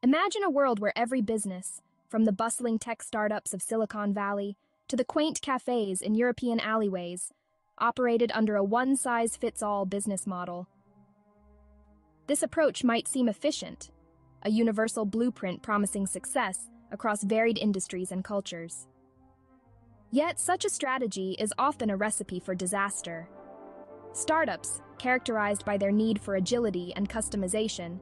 Imagine a world where every business, from the bustling tech startups of Silicon Valley to the quaint cafes in European alleyways, operated under a one-size-fits-all business model. This approach might seem efficient, a universal blueprint promising success across varied industries and cultures. Yet, such a strategy is often a recipe for disaster. Startups, characterized by their need for agility and customization,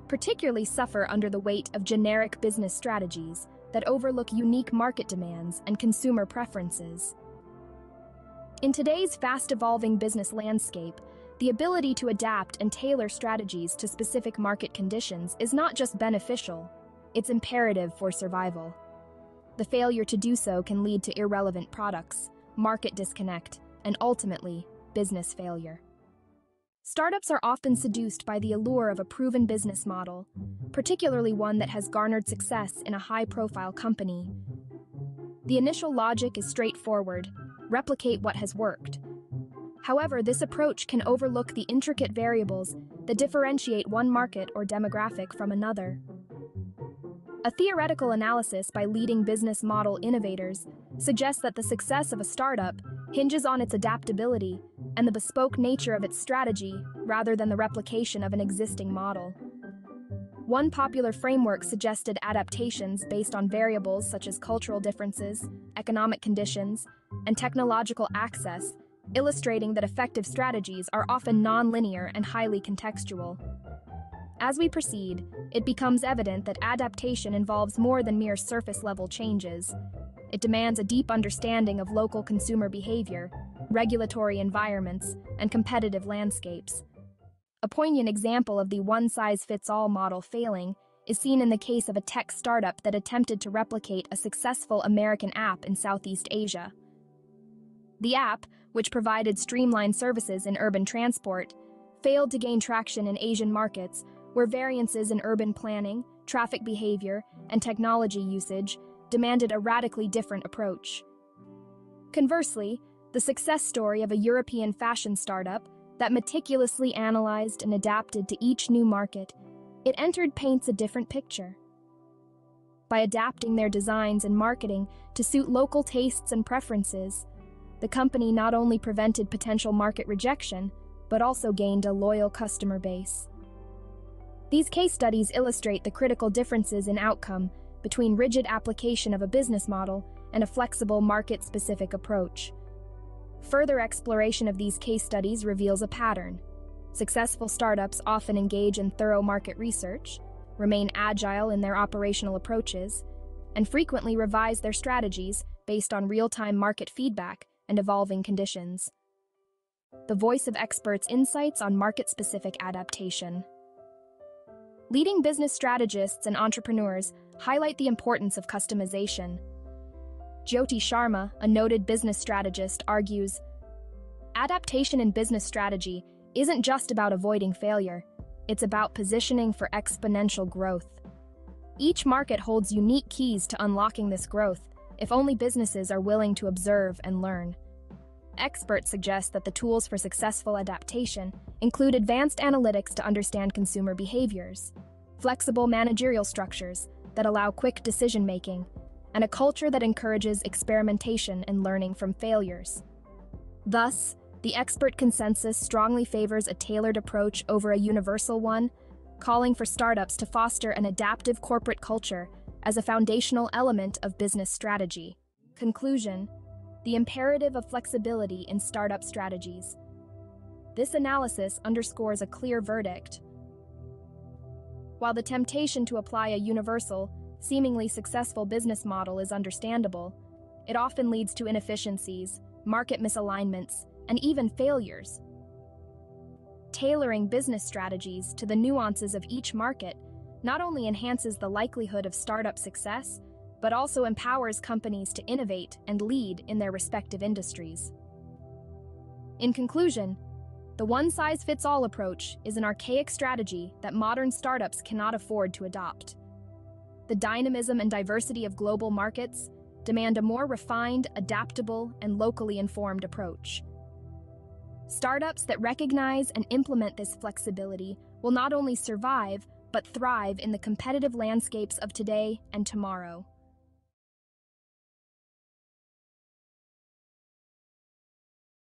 particularly suffer under the weight of generic business strategies that overlook unique market demands and consumer preferences. In today's fast-evolving business landscape, the ability to adapt and tailor strategies to specific market conditions is not just beneficial, it's imperative for survival. The failure to do so can lead to irrelevant products, market disconnect, and ultimately, business failure. Startups are often seduced by the allure of a proven business model, particularly one that has garnered success in a high-profile company. The initial logic is straightforward: replicate what has worked. However, this approach can overlook the intricate variables that differentiate one market or demographic from another. A theoretical analysis by leading business model innovators suggests that the success of a startup hinges on its adaptability and the bespoke nature of its strategy rather than the replication of an existing model. One popular framework suggested adaptations based on variables such as cultural differences, economic conditions, and technological access, illustrating that effective strategies are often non-linear and highly contextual. As we proceed, it becomes evident that adaptation involves more than mere surface-level changes. It demands a deep understanding of local consumer behavior, regulatory environments, and competitive landscapes. A poignant example of the one-size-fits-all model failing is seen in the case of a tech startup that attempted to replicate a successful American app in Southeast Asia. The app, which provided streamlined services in urban transport, failed to gain traction in Asian markets, where variances in urban planning, traffic behavior, and technology usage demanded a radically different approach. Conversely, the success story of a European fashion startup that meticulously analyzed and adapted to each new market it entered paints a different picture. By adapting their designs and marketing to suit local tastes and preferences, the company not only prevented potential market rejection, but also gained a loyal customer base. These case studies illustrate the critical differences in outcome between rigid application of a business model and a flexible market-specific approach. Further exploration of these case studies reveals a pattern. Successful startups often engage in thorough market research, remain agile in their operational approaches, and frequently revise their strategies based on real-time market feedback and evolving conditions. The voice of experts' insights on market-specific adaptation. Leading business strategists and entrepreneurs highlight the importance of customization. Jyoti Sharma, a noted business strategist, argues, adaptation in business strategy isn't just about avoiding failure, it's about positioning for exponential growth. Each market holds unique keys to unlocking this growth, if only businesses are willing to observe and learn. Experts suggest that the tools for successful adaptation include advanced analytics to understand consumer behaviors, flexible managerial structures that allow quick decision-making, and a culture that encourages experimentation and learning from failures. Thus, the expert consensus strongly favors a tailored approach over a universal one, calling for startups to foster an adaptive corporate culture as a foundational element of business strategy. Conclusion: the imperative of flexibility in startup strategies. This analysis underscores a clear verdict. While the temptation to apply a universal, seemingly successful business model is understandable, it often leads to inefficiencies, market misalignments, and even failures. Tailoring business strategies to the nuances of each market not only enhances the likelihood of startup success, but also empowers companies to innovate and lead in their respective industries. In conclusion, the one-size-fits-all approach is an archaic strategy that modern startups cannot afford to adopt. The dynamism and diversity of global markets demand a more refined, adaptable, and locally informed approach. Startups that recognize and implement this flexibility will not only survive, but thrive in the competitive landscapes of today and tomorrow.